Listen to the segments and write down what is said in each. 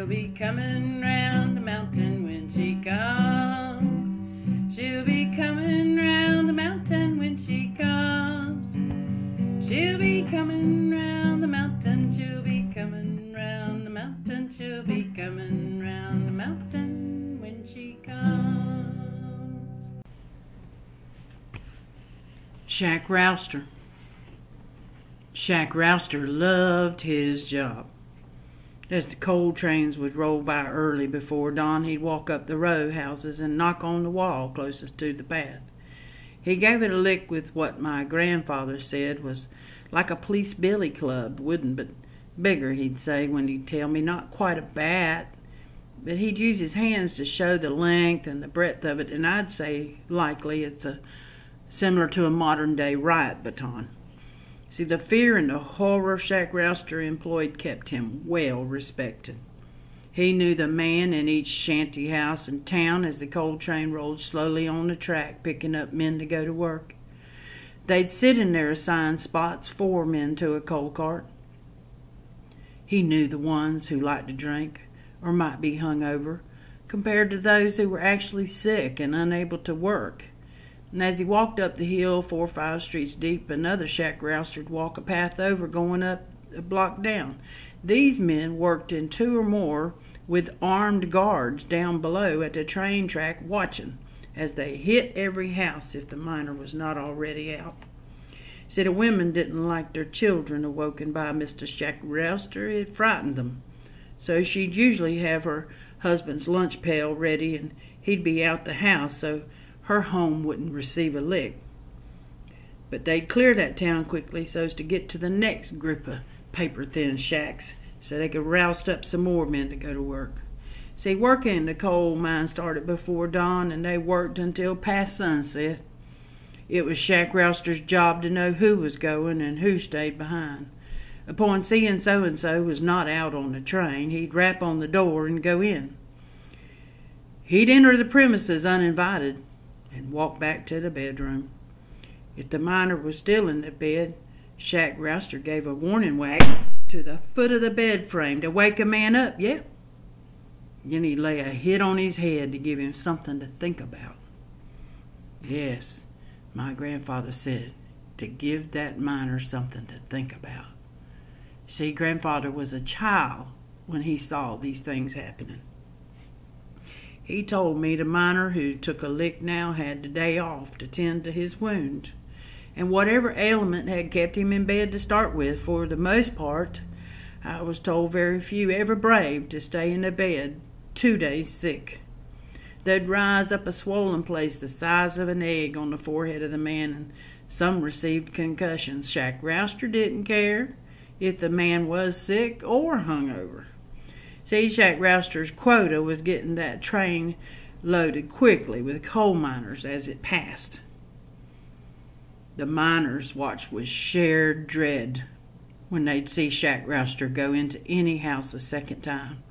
She'll be coming round the mountain when she comes. She'll be coming round the mountain when she comes. She'll be coming round the mountain. She'll be coming round the mountain. She'll be coming round the mountain when she comes. Shack Rouster. Shack Rouster loved his job. As the coal trains would roll by early before dawn, he'd walk up the row houses and knock on the wall closest to the path. He gave it a lick with what my grandfather said was like a police billy club, wooden but bigger, he'd say when he'd tell me, not quite a bat, but he'd use his hands to show the length and the breadth of it, and I'd say likely it's similar to a modern-day riot baton. See, the fear and the horror Shack Rouster employed kept him well respected. He knew the man in each shanty house in town as the coal train rolled slowly on the track, picking up men to go to work. They'd sit in their assigned spots, 4 men to a coal cart. He knew the ones who liked to drink or might be hungover, compared to those who were actually sick and unable to work. And as he walked up the hill 4 or 5 streets deep, another Shack Rouster would walk a path over, going up a block down. These men worked in 2 or more with armed guards down below at the train track watching as they hit every house if the miner was not already out. See, the women didn't like their children awoken by Mr. Shack Rouster. It frightened them. So she'd usually have her husband's lunch pail ready and he'd be out the house so her home wouldn't receive a lick. But they'd clear that town quickly so as to get to the next group of paper-thin shacks so they could roust up some more men to go to work. See, working in the coal mine started before dawn, and they worked until past sunset. It was Shack Rouster's job to know who was going and who stayed behind. Upon seeing so-and-so was not out on the train, he'd rap on the door and go in. He'd enter the premises uninvited and walk back to the bedroom. If the miner was still in the bed, Shack Rouster gave a warning whack to the foot of the bed frame to wake a man up, yep. Then he'd lay a hit on his head to give him something to think about. Yes, my grandfather said, to give that miner something to think about. See, grandfather was a child when he saw these things happening. He told me the miner who took a lick now had the day off to tend to his wound. And whatever ailment had kept him in bed to start with, for the most part, I was told very few ever braved to stay in the bed 2 days sick. They'd rise up a swollen place the size of an egg on the forehead of the man, and some received concussions. Shack Rouster didn't care if the man was sick or hungover. See, Shack Rouster's quota was getting that train loaded quickly with coal miners as it passed. The miners watched with shared dread when they'd see Shack Rouster go into any house a second time.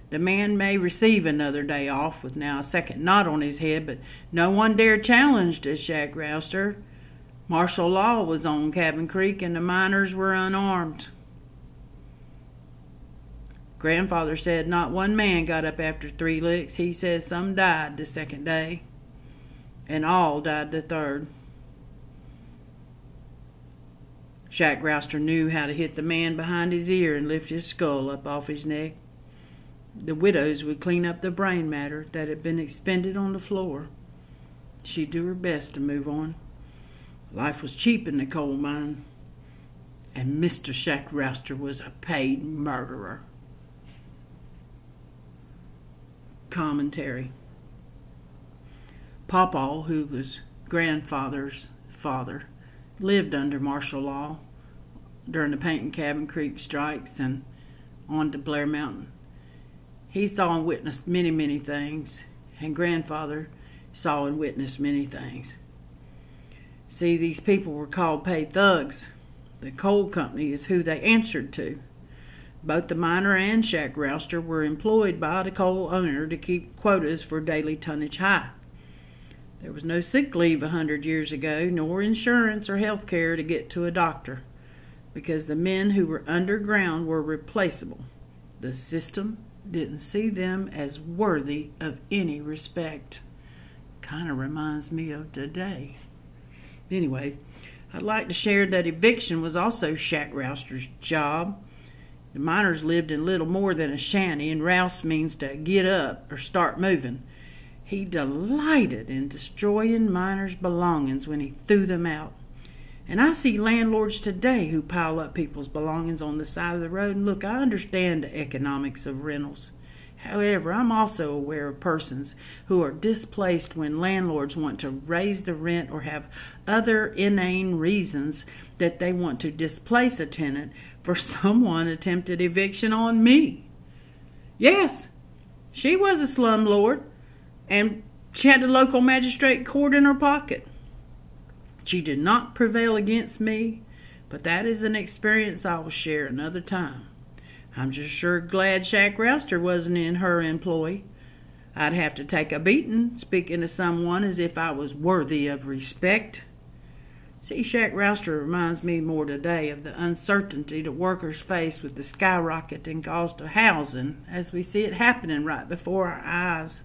The man may receive another day off with now a second knot on his head, but no one dared challenge the Shack Rouster. Martial law was on Cabin Creek and the miners were unarmed. Grandfather said not one man got up after 3 licks. He said some died the second day, and all died the third. Shack Rouster knew how to hit the man behind his ear and lift his skull up off his neck. The widows would clean up the brain matter that had been expended on the floor. She'd do her best to move on. Life was cheap in the coal mine, and Mr. Shack Rouster was a paid murderer. Commentary. Pawpaw, who was grandfather's father, lived under martial law during the Paint and Cabin Creek strikes and on to Blair Mountain. He saw and witnessed many, many things, and grandfather saw and witnessed many things. See, these people were called paid thugs. The coal company is who they answered to. Both the miner and Shack Rouster were employed by the coal owner to keep quotas for daily tonnage high. There was no sick leave 100 years ago, nor insurance or health care to get to a doctor, because the men who were underground were replaceable. The system didn't see them as worthy of any respect. Kind of reminds me of today. Anyway, I'd like to share that eviction was also Shack Rouster's job. The miners lived in little more than a shanty, and rouse means to get up or start moving. He delighted in destroying miners' belongings when he threw them out. And I see landlords today who pile up people's belongings on the side of the road. And look, I understand the economics of rentals. However, I'm also aware of persons who are displaced when landlords want to raise the rent or have other inane reasons that they want to displace a tenant for someone attempted eviction on me. Yes, she was a slumlord, and she had the local magistrate court in her pocket. She did not prevail against me, but that is an experience I will share another time. I'm just sure glad Shack Rouster wasn't in her employ. I'd have to take a beating speaking to someone as if I was worthy of respect. See, Shack Rouster reminds me more today of the uncertainty that workers face with the skyrocketing cost of housing as we see it happening right before our eyes.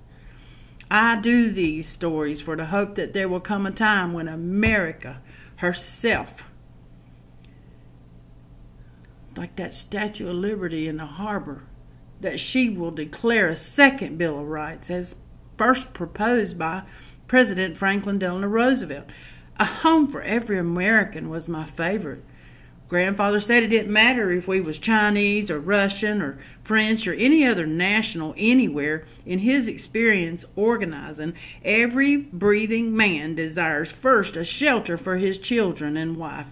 I do these stories for the hope that there will come a time when America herself, like that Statue of Liberty in the harbor, that she will declare a second Bill of Rights as first proposed by President Franklin Delano Roosevelt. A home for every American was my favorite. Grandfather said it didn't matter if we was Chinese or Russian or French or any other national anywhere. In his experience organizing, every breathing man desires first a shelter for his children and wife,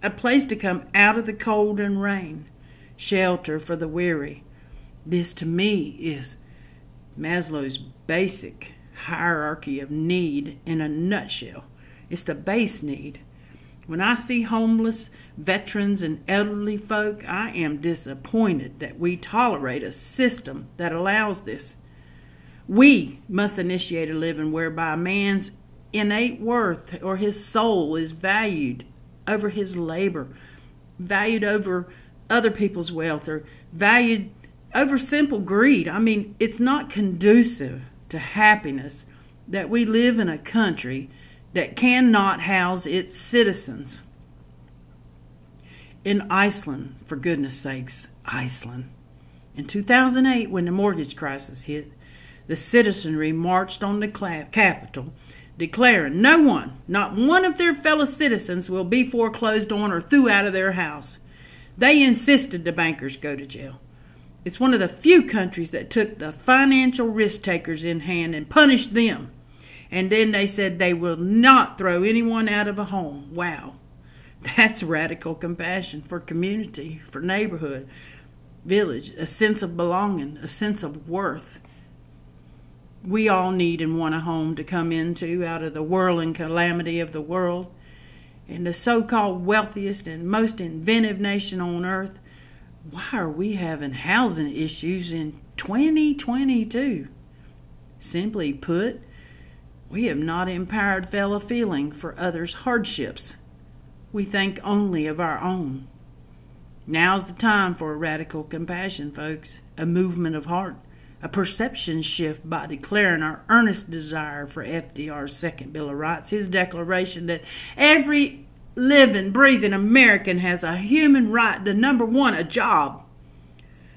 a place to come out of the cold and rain, shelter for the weary. This to me is Maslow's basic hierarchy of need in a nutshell. It's the base need. When I see homeless, veterans, and elderly folk, I am disappointed that we tolerate a system that allows this. We must initiate a living whereby man's innate worth or his soul is valued over his labor, valued over other people's wealth, or valued over simple greed. I mean, it's not conducive to happiness that we live in a country that cannot house its citizens. In Iceland, for goodness sakes, Iceland. In 2008, when the mortgage crisis hit, the citizenry marched on the Capitol, declaring no one, not one of their fellow citizens, will be foreclosed on or threw out of their house. They insisted the bankers go to jail. It's one of the few countries that took the financial risk takers in hand and punished them. And then they said they will not throw anyone out of a home. Wow. That's radical compassion for community, for neighborhood, village, a sense of belonging, a sense of worth. We all need and want a home to come into out of the whirling calamity of the world. And the so-called wealthiest and most inventive nation on earth, why are we having housing issues in 2022? Simply put, we have not empowered fellow feeling for others' hardships. We think only of our own. Now's the time for a radical compassion, folks. A movement of heart. A perception shift by declaring our earnest desire for FDR's second Bill of Rights. His declaration that every living, breathing American has a human right to, number one, a job.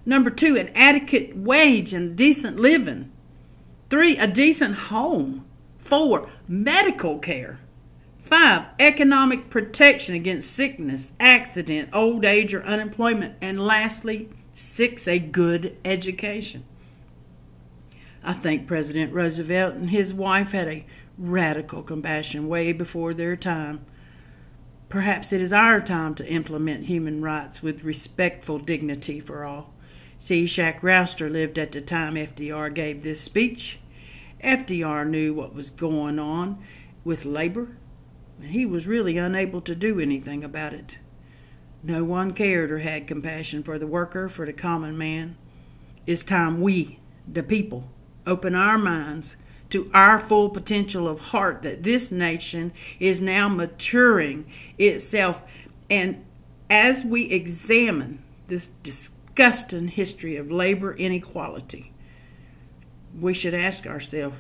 Number two, an adequate wage and decent living. 3, a decent home. 4, medical care. 5, economic protection against sickness, accident, old age, or unemployment. And lastly, 6, a good education. I think President Roosevelt and his wife had a radical compassion way before their time. Perhaps it is our time to implement human rights with respectful dignity for all. See, Shack Rouster lived at the time FDR gave this speech. FDR knew what was going on with labor, and he was really unable to do anything about it. No one cared or had compassion for the worker, for the common man. It's time we, the people, open our minds to our full potential of heart, that this nation is now maturing itself. And as we examine this disgusting history of labor inequality. We should ask ourselves,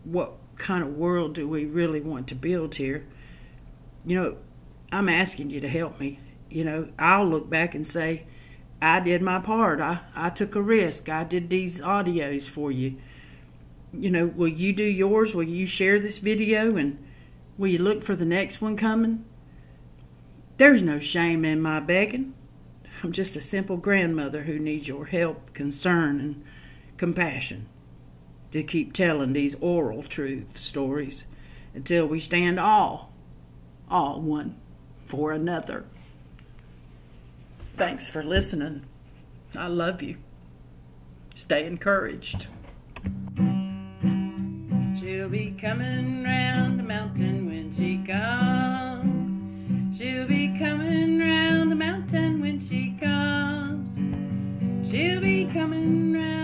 what kind of world do we really want to build here? You know, I'm asking you to help me. You know, I'll look back and say, I did my part. I took a risk. I did these audios for you. You know, will you do yours? Will you share this video? And will you look for the next one coming? There's no shame in my begging. I'm just a simple grandmother who needs your help, concern, and compassion to keep telling these oral truth stories until we stand all one for another. Thanks for listening. I love you. Stay encouraged. She'll be coming round the mountain when she comes. She'll be coming round the mountain when she comes. She'll be coming round.